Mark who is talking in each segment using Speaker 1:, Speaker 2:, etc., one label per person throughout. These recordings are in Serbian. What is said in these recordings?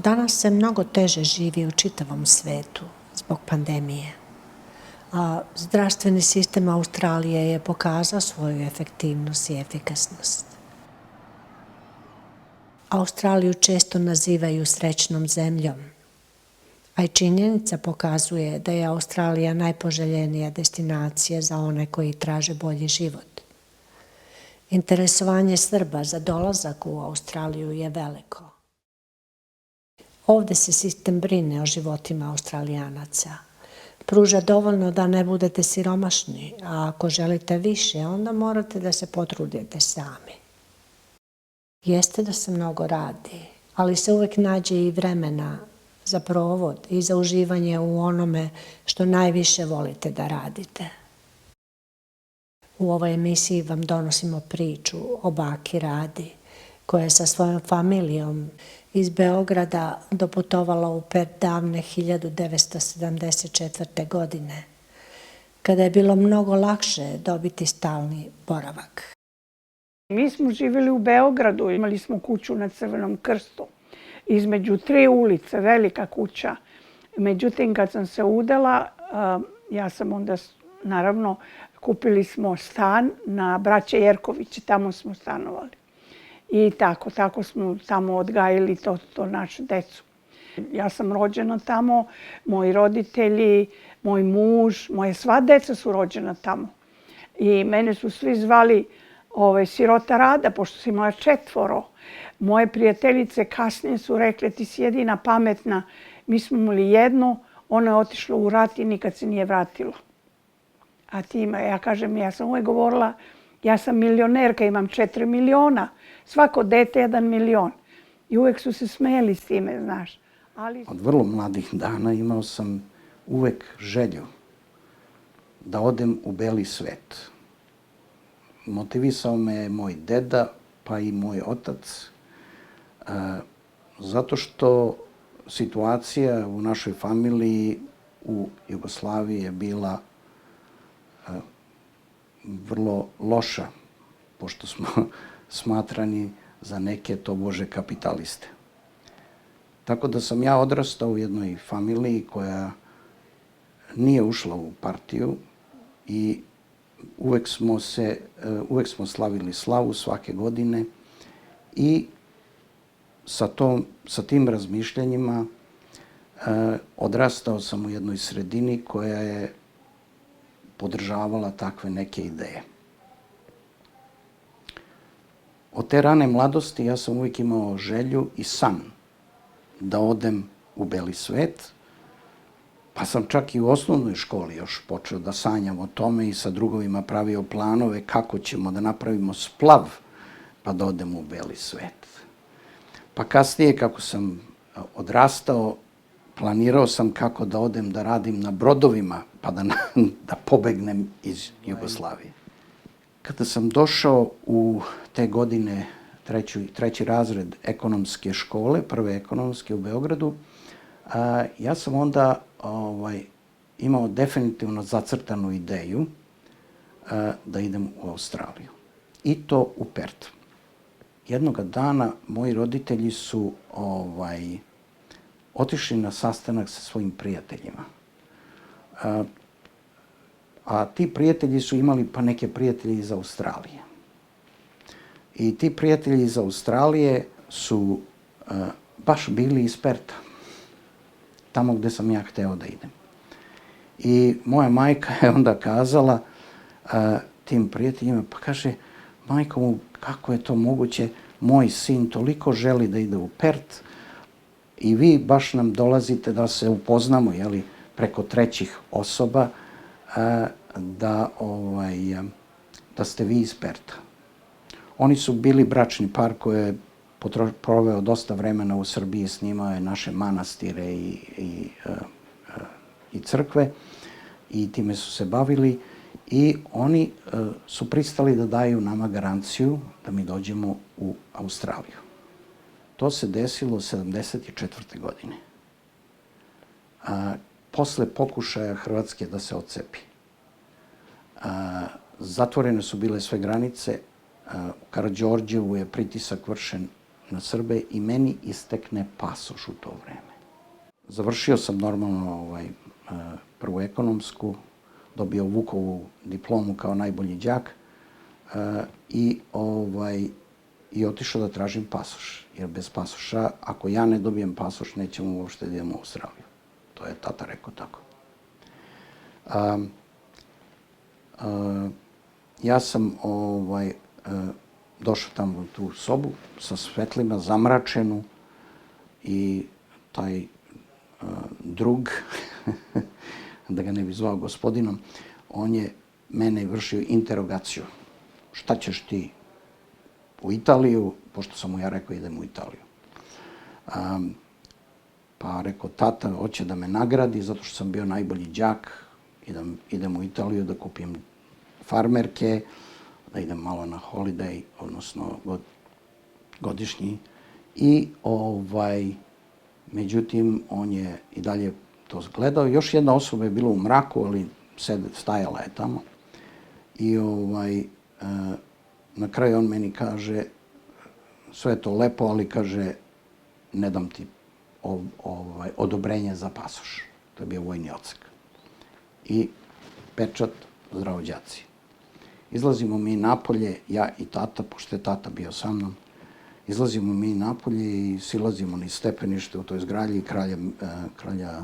Speaker 1: Danas se mnogo teže živi u čitavom svetu zbog pandemije, a zdravstveni sistem Australije je pokazao svoju efektivnost i efikasnost. Australiju često nazivaju srećnom zemljom, a i činjenica pokazuje da je Australija najpoželjenija destinacija za one koji traže bolji život. Interesovanje Srba za dolazak u Australiju je veliko. Ovde se sistem brine o životima Australijanaca. Pruža dovoljno da ne budete siromašni, a ako želite više, onda morate da se potrudite sami. Jeste da se mnogo radi, ali se uvek nađe i vremena za provod i za uživanje u onome što najviše volite da radite. U ovoj emisiji vam donosimo priču o baki Radi, koja je sa svojom familijom iz Beograda doputovala u Perth davne 1974. godine, kada je bilo mnogo lakše dobiti stalni boravak.
Speaker 2: Mi smo živjeli u Beogradu, imali smo kuću na Crvenom krstu. Između 3 ulice, velika kuća. Međutim, kad sam se udala, ja sam onda, naravno, kupili smo stan na Braće Jerković, tamo smo stanovali. I tako smo tamo odgajili to našu decu. Ja sam rođena tamo, moji roditelji, moj muž, moje sva deca su rođena tamo. I mene su svi zvali sirota Rada, pošto sam imala 4. Moje prijateljice kasnije su rekle, ti si jedina pametna. Mi smo imali jednu, ona je otišla u rat i nikad se nije vratila. A ti ima, ja kažem, ja sam uvijek govorila, ja sam milionerka, imam 4 miliona. Svako dete 1 milion. I uvijek su se smijeli s time, znaš.
Speaker 3: Od vrlo mladih dana imao sam uvek želju da odem u beli svet. Motivisao me je moj deda, pa i moj otac, zato što situacija u našoj familiji u Jugoslaviji je bila vrlo loša, pošto smo smatrani za neke tobože kapitaliste. Tako da sam ja odrastao u jednoj familiji koja nije ušla u partiju i uvek smo slavili slavu svake godine i sa tim razmišljanjima odrastao sam u jednoj sredini koja je podržavala takve neke ideje. Od te rane mladosti ja sam uvijek imao želju i san da odem u beli svet, pa sam čak i u osnovnoj školi još počeo da sanjam o tome i sa drugovima pravio planove kako ćemo da napravimo splav pa da odemo u beli svet. Pa kasnije, kako sam odrastao, planirao sam kako da odem da radim na brodovima pa da pobegnem iz Jugoslavije. Kada sam došao u te godine, 3. razred ekonomske škole, prve ekonomske u Beogradu, ja sam onda imao definitivno zacrtanu ideju da idem u Australiju. I to u Perth. Jednoga dana moji roditelji su otišli na sastanak sa svojim prijateljima. A ti prijatelji su imali pa neke prijatelje iz Australije. I ti prijatelji iz Australije su baš bili iz Pertha, tamo gde sam ja hteo da idem. I moja majka je onda kazala tim prijateljima, pa kaže, majko mu, kako je to moguće, moj sin toliko želi da ide u Perth i vi baš nam dolazite da se upoznamo, jeli, preko trećih osoba, da ste vi iz Pertha. Oni su bili bračni par koji je proveo dosta vremena u Srbiji, snimao je naše manastire i crkve i time su se bavili i oni su pristali da daju nama garanciju da mi dođemo u Australiju. To se desilo 1974. godine. Posle pokušaja Hrvatske da se otcepi. Zatvorene su bile sve granice. U Karađorđevu je pritisak vršen na Srbe i meni istekne pasoš u to vreme. Završio sam normalno prvu ekonomsku, dobio Vukovu diplomu kao najbolji đak i otišao da tražim pasoš. Jer bez pasoša, ako ja ne dobijem pasoš, nećemo uopšte da idemo u Australiju. To je tata rekao tako. Ja sam došao tamo u tu sobu sa svetlima, zamračenu, i taj drug, da ga ne bi zvao gospodinom, on je mene vršio interogaciju. Šta ćeš ti u Italiju, pošto sam mu ja rekao idem u Italiju. Pa rekao, tata hoće da me nagradi zato što sam bio najbolji đak, idem u Italiju da kupim farmerke, da idem malo na holiday, odnosno godišnji. I međutim, on je i dalje to gledao. Još jedna osoba je bila u mraku, ali stajala je tamo. I na kraju on meni kaže, sve je to lepo, ali kaže, ne dam ti odobrenje za pasoš. To je bio vojni odsek. I pečat, zdravo đaci. Izlazimo mi napolje, ja i tata, pošto je tata bio sa mnom, izlazimo mi napolje i silazimo niz stepenište u toj zgradi kralja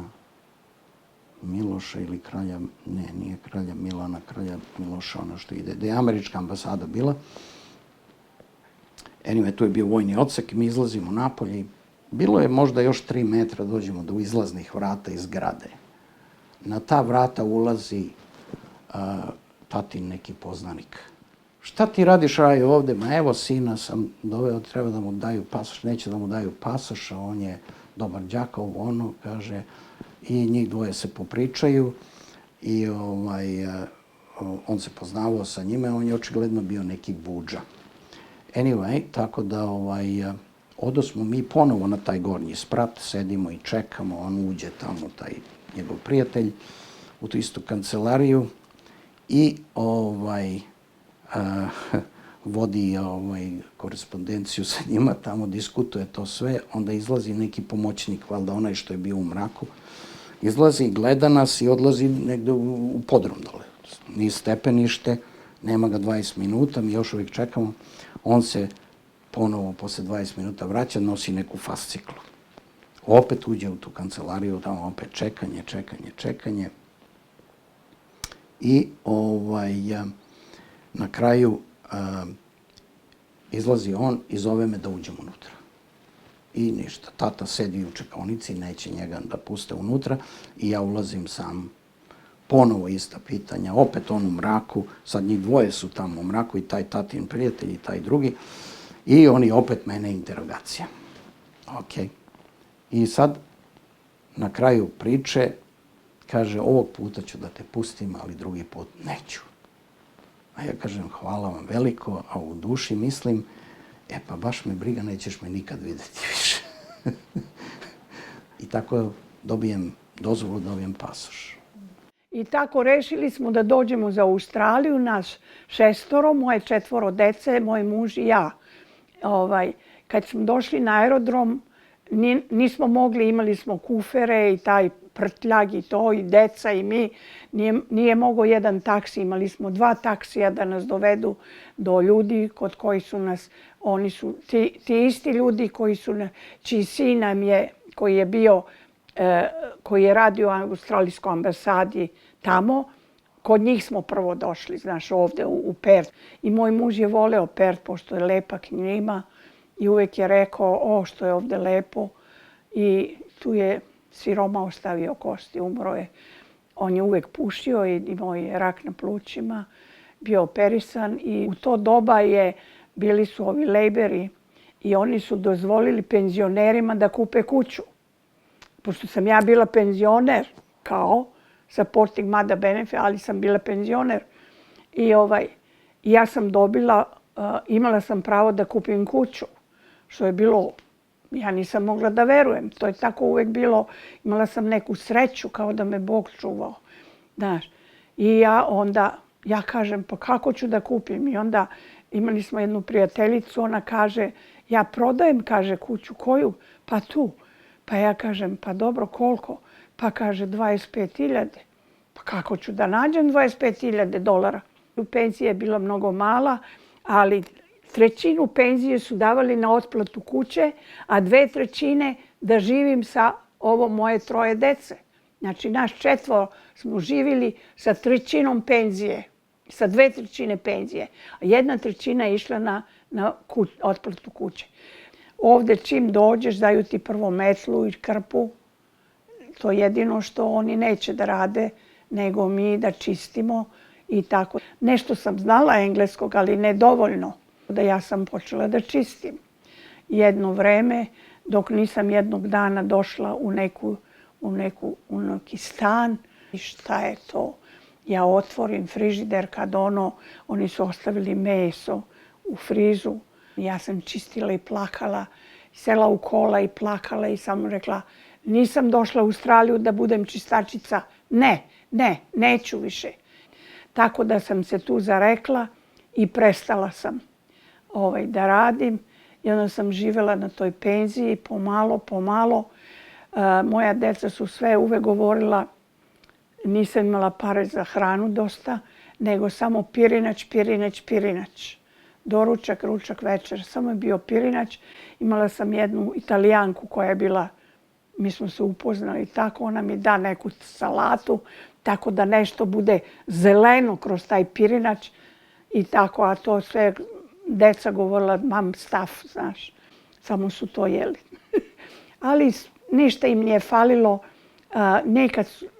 Speaker 3: Miloša ili kralja, ne, nije kralja Milana, kralja Miloša, ono što ide, gde je američka ambasada bila. Anyway, tu je bio vojni odsek i mi izlazimo napolje i bilo je možda još 3 metra dođemo do izlaznih vrata iz zgrade. Na ta vrata ulazi tatin neki poznanik. Šta ti radiš, Rajo, ovde? Ma evo, sina sam doveo, treba da mu daju pasoš, neće da mu daju pasoš, a on je dobar đak, ono, kaže, i njih dvoje se popričaju i on se poznavao sa njime, on je očigledno bio neki budža. Anyway, tako da odosmo mi ponovo na taj gornji sprat, sedimo i čekamo, on uđe tamo, taj njegov prijatelj, u tu istu kancelariju i vodi korespondenciju sa njima, tamo diskutuje to sve, onda izlazi neki pomoćnik, valjda onaj što je bio u mraku, izlazi, gleda nas i odlazi negde u podrum dole. Niz stepenište, nema ga 20 minuta, mi još uvijek čekamo. On se ponovo posle 20 minuta vraća, nosi neku fasciklu. Opet uđe u tu kancelariju, tamo opet čekanje. I na kraju izlazi on i zove me da uđem unutra. I ništa, tata sedi u čekaonici, neće njega da puste unutra i ja ulazim sam. Ponovo ista pitanja, opet on u mraku, sad njih dvoje su tamo u mraku, i taj tatin prijatelj i taj drugi, i oni opet mene interrogacija. Ok. I sad, na kraju priče, kaže, ovog puta ću da te pustim, ali drugi put neću. A ja kažem, hvala vam veliko, a u duši mislim, pa baš me briga, nećeš me nikad vidjeti više. I tako dobijem dozvolu, dobijem pasoš.
Speaker 2: I tako rešili smo da dođemo za Australiju, nas 6, moje 4 dece, moj muž i ja. Kad smo došli na aerodrom, nismo mogli, imali smo kufere i taj prtljag i to, i deca i mi. Nije mogao jedan taksi, imali smo 2 taksija da nas dovedu do ljudi kod koji su nas, oni su ti isti ljudi čiji sin nam je, koji je radio u australijskoj ambasadi tamo, kod njih smo prvo došli, znaš, ovde u Perth. I moj muž je voleo Perth, pošto je lepa klima, i uvek je rekao, što je ovde lepo. I tu je siroma ostavio kosti, umro je. On je uvek pušio i imao je rak na plućima, bio operisan, i u to doba bili su ovi lejberi i oni su dozvolili penzionerima da kupe kuću. Pošto sam ja bila penzioner, kao supporting mother benefit, ali sam bila penzioner. I ja sam imala sam pravo da kupim kuću, što je bilo, ja nisam mogla da verujem. To je tako uvek bilo, imala sam neku sreću kao da me Bog čuvao. Znaš, i ja kažem, pa kako ću da kupim? I onda imali smo jednu prijateljicu, ona kaže, Ja prodajem, kaže, kuću. Koju? Pa tu. Pa ja kažem, pa dobro, koliko? Pa kaže, 25.000. Pa kako ću da nađem 25.000 dolara? Penzija je bila mnogo mala, ali trećinu penzije su davali na otplatu kuće, a 2/3 da živim sa ovo moje 3 dece. Znači, naš 4 smo živjeli sa 1/3 penzije, sa 2/3 penzije. A 1/3 je išla na otplatu kuće. Ovdje čim dođeš daju ti prvo metlu i krpu. To je jedino što oni neće da rade, nego mi da čistimo i tako. Nešto sam znala engleskog, ali ne dovoljno. Da ja sam počela da čistim. Jedno vreme, dok nisam jednog dana došla u neki stan. I šta je to? Ja otvorim frižider kad oni su ostavili meso u frizu. Ja sam čistila i plakala, sela u kola i plakala i samo rekla nisam došla u Australiju da budem čistačica. Ne, neću više. Tako da sam se tu zarekla i prestala sam da radim. I onda sam živjela na toj penziji pomalo. Moja deca su sve uvek govorila nisam imala pare za hranu dosta, nego samo pirinač. Doručak, ručak, večer. Samo je bio pirinač. Imala sam jednu Italijanku koja je bila, mi smo se upoznali tako, ona mi da neku salatu, tako da nešto bude zeleno kroz taj pirinač i tako, a to sve deca govorila, mam staf, znaš, samo su to jeli. Ali ništa im nije falilo,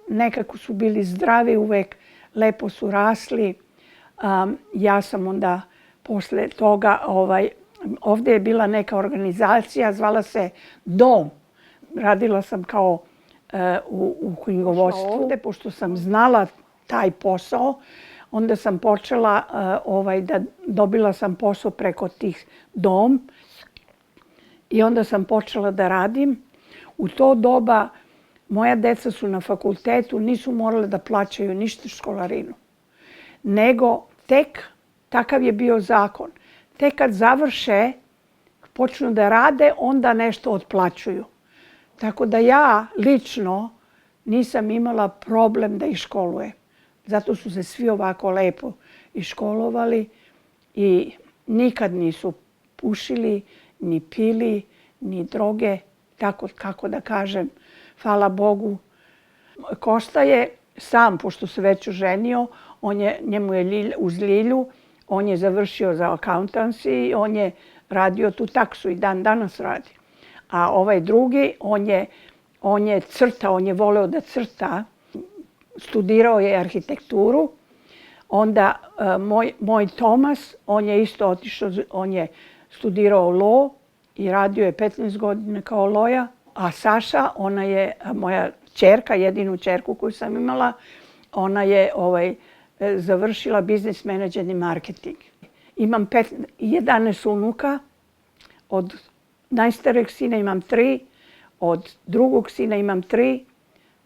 Speaker 2: nekako su bili zdravi uvek, lepo su rasli. Ja sam onda posle toga, ovdje je bila neka organizacija, zvala se Dom. Radila sam kao u knjigovodstvu. Ovdje, pošto sam znala taj posao, onda sam počela da dobila sam posao preko tih Dom i onda sam počela da radim. U to doba moja deca su na fakultetu, nisu morale da plaćaju ništa školarinu. Nego tek, takav je bio zakon, tek kad završe, počnu da rade, onda nešto otplaćuju. Tako da ja lično nisam imala problem da ih školujem. Zato su se svi ovako lepo iškolovali i nikad nisu pušili, ni pili, ni droge. Tako kako da kažem, hvala Bogu. Kosta je sam, pošto se već oženio, njemu je uz Lilju, on je završio za accountancy, on je radio tu taksu i dan danas radi. A ovaj drugi, on je crtao, on je voleo da crta, studirao je arhitekturu. Onda moj Tomas, on je isto otišao, on je studirao law i radio je 15 godina kao loja. A Saša, ona je moja ćerka, jedinu ćerku koju sam imala, ona je završila biznis menadžment i marketing. Imam 11 unuka, od najstarijeg sina imam 3, od drugog sina imam 3,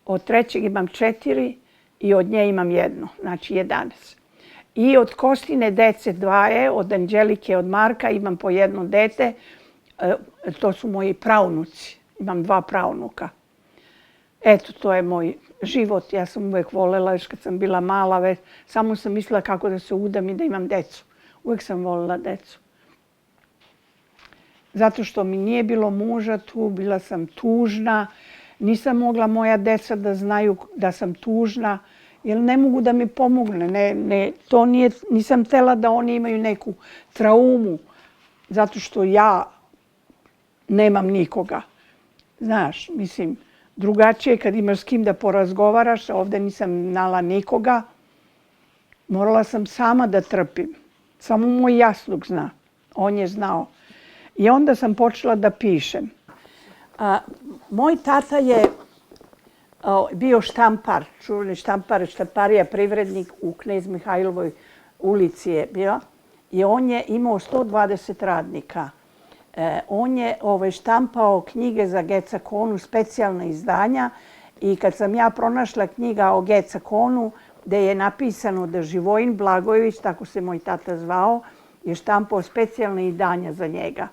Speaker 2: od trećeg imam 4 i od nje imam 1, znači 11. I od Kostine dece 2, od Anđelike, od Marka imam po 1 dete, to su moji praunuci. Imam 2 praunuka. Eto, to je moj život. Ja sam uvek volela, još kad sam bila mala, samo sam mislila kako da se udam i da imam decu. Uvek sam volela decu. Zato što mi nije bilo muža tu, bila sam tužna. Nisam mogla moja deca da znaju da sam tužna, jer ne mogu da mi pomogne. Nisam htela da oni imaju neku traumu, zato što ja nemam nikoga. Znaš, mislim, drugačije kad imaš s kim da porazgovaraš, ovdje nisam znala nikoga. Morala sam sama da trpim. Samo moj jasluk zna. On je znao. I onda sam počela da pišem. Moj tata je bio štampar, čuveni štampar, štamparija privrednik u Knez Mihajlovoj ulici je bio. I on je imao 120 radnika. On je štampao knjige za Gecakonu, specijalna izdanja. I kad sam ja pronašla knjiga o Gecakonu, gde je napisano da Živojin Blagojević, tako se moj tata zvao, je štampao specijalne izdanja za njega.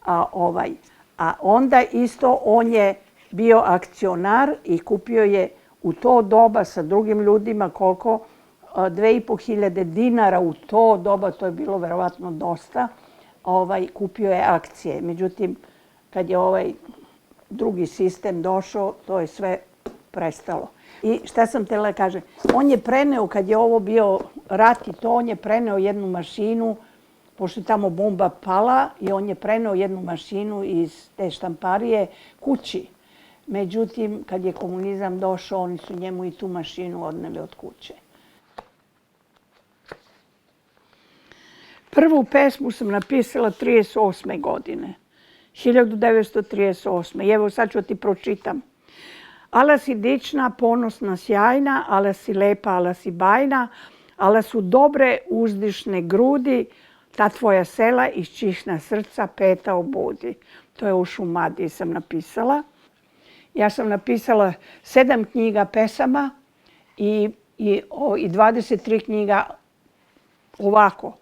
Speaker 2: A onda isto on je bio akcionar i kupio je u to doba sa drugim ljudima koliko 2.500 dinara u to doba, to je bilo verovatno dosta, kupio je akcije. Međutim, kad je ovaj drugi sistem došao, to je sve prestalo. I šta sam htjela da kažem? On je preneo, kad je ovo bio rat i to, on je preneo jednu mašinu, pošto je tamo bomba pala, i on je preneo jednu mašinu iz te štamparije kući. Međutim, kad je komunizam došao, oni su njemu i tu mašinu odneli od kuće. Prvu pesmu sam napisala 38. godine. 1938. I evo sad ću ti pročitam. Ala si dična, ponosna, sjajna, ala si lepa, ala si bajna, ala su dobre uzdišne grudi, ta tvoja sela iz čišna srca peta obudi. To je u Šumadiji sam napisala. Ja sam napisala 7 knjiga pesama i 23 knjiga ovako.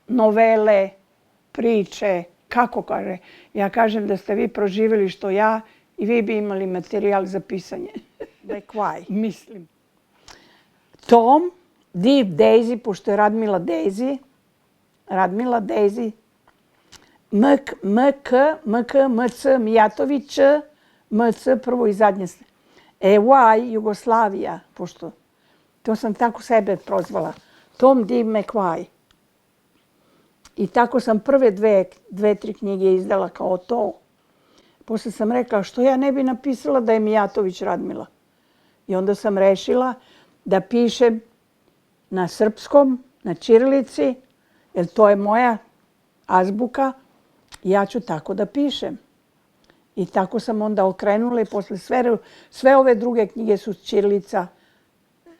Speaker 2: Novele, priče, kako kaže. Ja kažem da ste vi proživjeli što ja i vi bi imali materijal za pisanje. Bekvaj, mislim. Tom, Deep Daisy, pošto je Radmila Daisy, MK, MC, Mijatović, MC, prvo i zadnje. EY, Jugoslavija, pošto to sam tako sebe prozvala. Tom, Deep, McY. I tako sam prve dve, tri knjige izdala kao to. Posle sam rekla što ja ne bi napisala da je Mijatović Radmila. I onda sam rešila da pišem na srpskom, na ćirilici, jer to je moja azbuka. Ja ću tako da pišem. I tako sam onda okrenula i posle sve ove druge knjige su ćirilica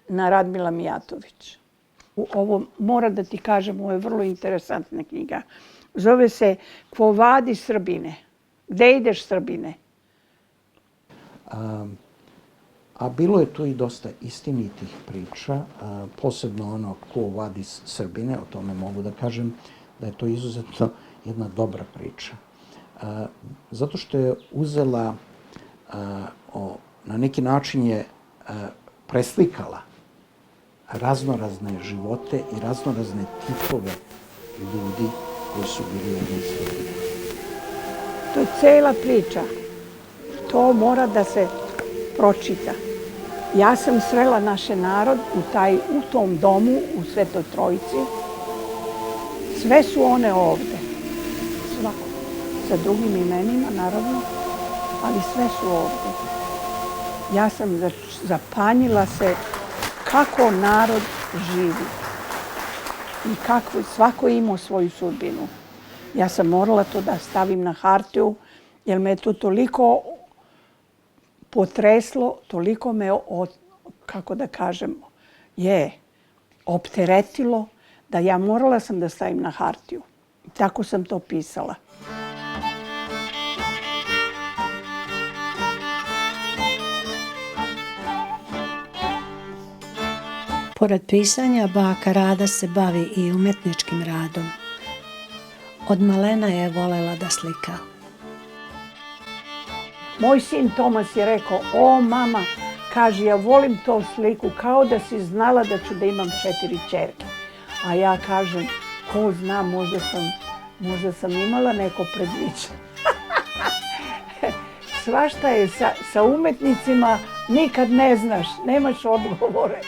Speaker 2: na Radmila Mijatović. Ovo mora da ti kažem, ovo je vrlo interesantna knjiga. Zove se Quo vadis Srbine. Gde ideš Srbine?
Speaker 3: A bilo je tu i dosta istinitih priča, posebno ono Quo vadis Srbine, o tome mogu da kažem da je to izuzetno jedna dobra priča. Zato što je uzela, na neki način je preslikala raznorazne živote i raznorazne tipove ljudi koji su bili u ovoj Srbiji.
Speaker 2: To je cela priča. To mora da se pročita. Ja sam srela naše narod u tom domu, u Svetoj Trojici. Sve su one ovde. Svako. Sa drugim imenima, naravno, ali sve su ovde. Ja sam zapanjila se kako narod živi i kako svako ima svoju sudbinu. Ja sam morala to da stavim na hartiju, jer me je to toliko potreslo, toliko me, kako da kažem, opteretilo, da ja morala sam da stavim na hartiju. Tako sam to pisala.
Speaker 1: Pored pisanja, baka Rada se bavi i umetničkim radom. Od malena je volela da slika.
Speaker 2: Moj sin Tomas je rekao, o mama, kaže, ja volim to sliku, kao da si znala da ću da imam 4 ćerke. A ja kažem, ko zna, možda sam imala neko predviđenje. Svašta je sa umetnicima, nikad ne znaš, nemaš odgovore.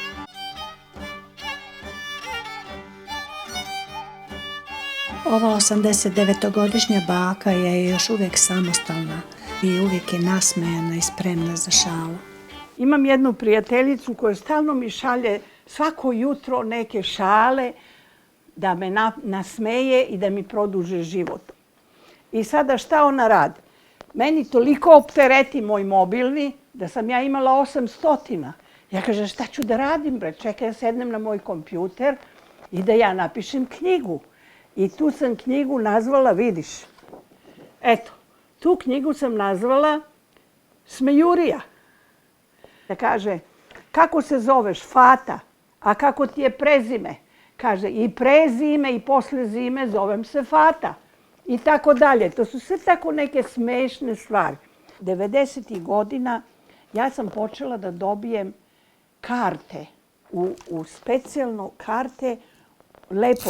Speaker 1: Ova 89-godišnja baka je još uvijek samostalna i uvijek je nasmejana i spremna za šalu.
Speaker 2: Imam jednu prijateljicu koja stalno mi šalje svako jutro neke šale da me nasmeje i da mi produže život. I sada šta ona radi? Meni toliko optereti moj mobilni da sam ja imala 800. Ja kažem, šta ću da radim, bre? Čekaj, ja sednem na moj kompjuter i da ja napišem knjigu. I tu sam knjigu nazvala, vidiš, eto, tu knjigu sam nazvala Smejurija. Da kaže, kako se zoveš? Fata. A kako ti je prezime? Kaže, i prezime i posle zime zovem se Fata. i tako dalje. To su sve tako neke smešne stvari. 90. godina ja sam počela da dobijem karte, u specijalno karte, lepo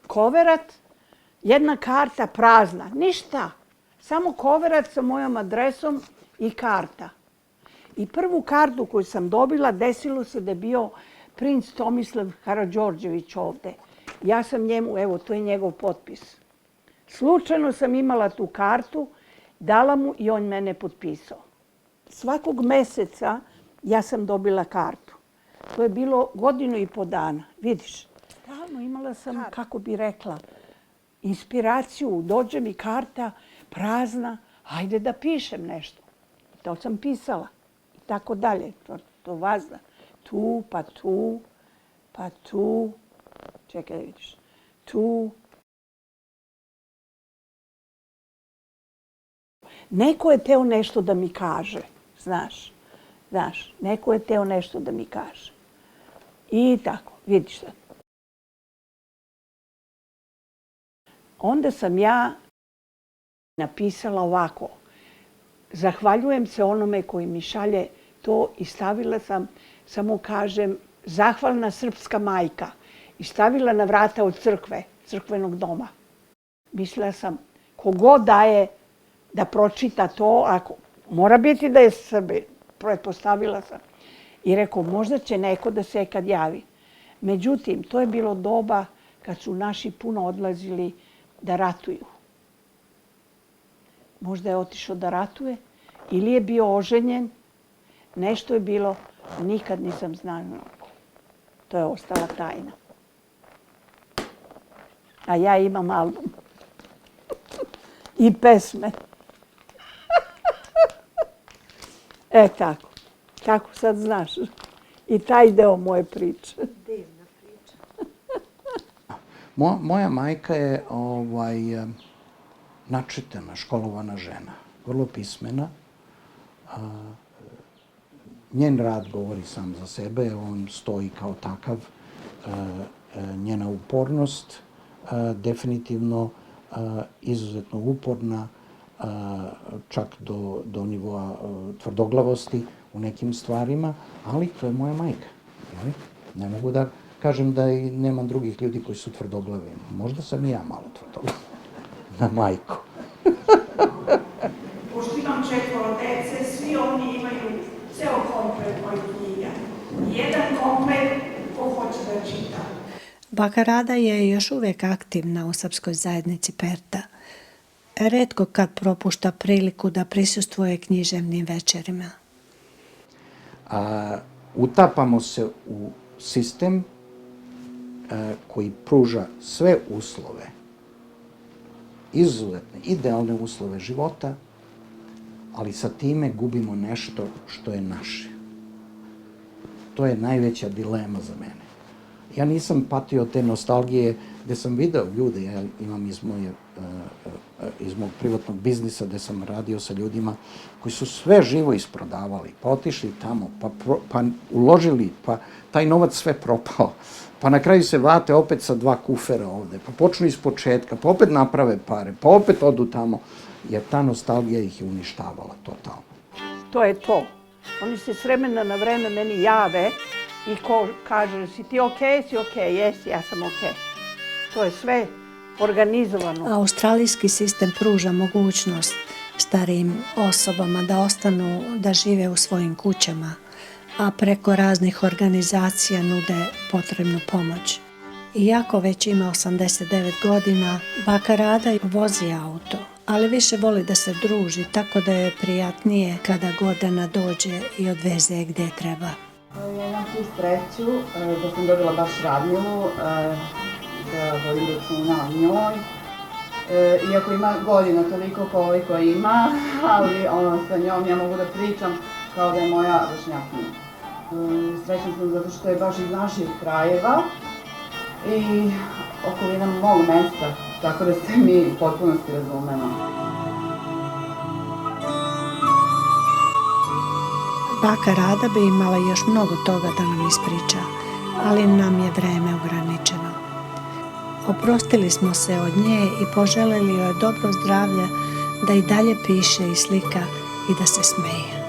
Speaker 2: koverat, jedna karta prazna, ništa. Samo koverat sa mojom adresom i karta. I prvu kartu koju sam dobila, desilo se da je bio princ Tomislav Karađorđević ovde. Ja sam njemu, evo, to je njegov potpis. Slučajno sam imala tu kartu, dala mu i on mene potpisao. Svakog meseca ja sam dobila kartu. To je bilo 1,5 godinu dana. Vidiš, stalno imala sam, kako bi rekla, inspiraciju. Dođe mi karta prazna, ajde da pišem nešto. To sam pisala. I tako dalje. To vazda. Tu, pa tu, pa tu. Čekaj da vidiš. Tu. Neko je teo nešto da mi kaže, znaš. Znaš, neko je teo nešto da mi kaže. I tako, vidiš sad. Onda sam ja napisala ovako. Zahvaljujem se onome koji mi šalje to i stavila sam, samo kažem, zahvalna srpska majka. I stavila na vrata od crkve, crkvenog doma. Mislila sam, kogod daje da pročita to, ako mora biti da je Srbin, pretpostavila sam. I rekao, možda će neko da se kad javi. Međutim, to je bilo doba kad su naši puno odlazili da ratuju. Možda je otišao da ratuje ili je bio oženjen. Nešto je bilo, nikad nisam znala. To je ostala tajna. A ja imam album. I pesme. Tako. Kako sad znaš? I taj deo moje priče.
Speaker 1: Divna priča.
Speaker 3: Moja majka je načitana, školovana žena. Vrlo pismena. Njen rad govori sam za sebe. On stoji kao takav. Njena upornost definitivno izuzetno uporna, čak do nivoa tvrdoglavosti u nekim stvarima, ali to je moja majka. Ne mogu da kažem da i nemam drugih ljudi koji su tvrdoglavi. Možda sam i ja malo tvrdoglav na majku.
Speaker 2: Pošto imam 4 dece, svi oni imaju ceo komplet mojih knjiga. Jedan komplet ko hoće da čita.
Speaker 1: Baka Rada je još uvijek aktivna u srpskoj zajednici Perta. Retko kad propušta priliku da prisustvuje književnim večerima.
Speaker 3: Utapamo se u sistem koji pruža sve uslove, izuzetne, idealne uslove života, ali sa time gubimo nešto što je naše. To je najveća dilema za mene. Ja nisam patio te nostalgije gde sam video ljude, ja imam iz mog privatnog biznisa gde sam radio sa ljudima koji su sve živo isprodavali, pa otišli tamo, pa uložili, pa taj novac sve propao, pa na kraju se vrate opet sa 2 kufera ovde, pa počnu iz početka, pa opet naprave pare, pa opet odu tamo, jer ta nostalgija ih je uništavala totalno.
Speaker 2: To je to. Oni se s vremena na vreme meni jave i ko kaže, si ti okej, si okej, jesi, ja sam okej. To je sve organizovano.
Speaker 1: Australijski sistem pruža mogućnost starijim osobama da ostanu da žive u svojim kućama, a preko raznih organizacija nude potrebnu pomoć. Iako već ima 89 godina, baka Rada vozi auto, ali više voli da se druži, tako da je prijatnije kada Gordana dođe i odveze gdje treba.
Speaker 4: Ja imam tu sreću da sam dobila baš Radmilu, da volim računa o njoj. Iako ima godina toliko koliko ima, ali sa njom ja mogu da pričam kao da je moja vršnjakinja. Srećna sam zato što je baš iz naših krajeva i okolina mog mesta, tako da se mi u potpunosti razumemo.
Speaker 1: Baka Rada bi imala još mnogo toga da nam ispriča, ali nam je vreme ograničeno. Oprostili smo se od nje i poželeli joj dobro zdravlje, da i dalje piše i slika i da se smeje.